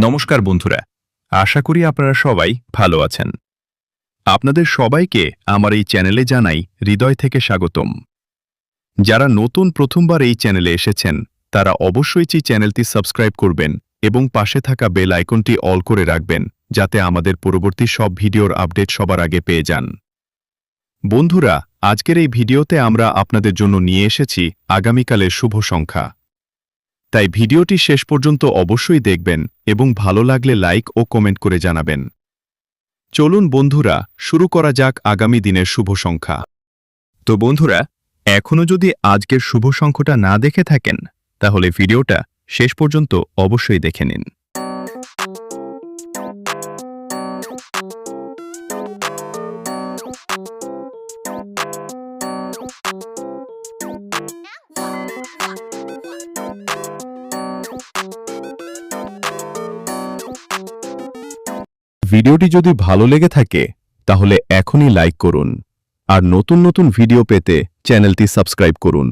নমস্কার বন্ধুরা, আশা করি আপনারা সবাই ভালো আছেন। আপনাদের সবাইকে আমার এই চ্যানেলে জানাই হৃদয় থেকে স্বাগতম। যারা নতুন প্রথমবার এই চ্যানেলে এসেছেন তারা অবশ্যই চ্যানেলটি সাবস্ক্রাইব করবেন এবং পাশে থাকা বেল আইকনটি অল করে রাখবেন যাতে আমাদের পরবর্তী সব ভিডিওর আপডেট সবার আগে পেয়ে যান। বন্ধুরা, আজকের এই ভিডিওতে আমরা আপনাদের জন্য নিয়ে এসেছি আগামীকালের শুভ সংখ্যা। তাই ভিডিওটি শেষ পর্যন্ত অবশ্যই দেখবেন এবং ভালো লাগলে লাইক ও কমেন্ট করে জানাবেন। চলুন বন্ধুরা, শুরু করা যাক আগামী দিনের শুভ সংখ্যা। তো বন্ধুরা, এখনও যদি আজকের শুভ সংখ্যাটা না দেখে থাকেন তাহলে ভিডিওটা শেষ পর্যন্ত অবশ্যই দেখে নিন। ভিডিওটি যদি ভালো লেগে থাকে তাহলে এখনই লাইক করুন আর নতুন নতুন ভিডিও পেতে চ্যানেলটি সাবস্ক্রাইব করুন।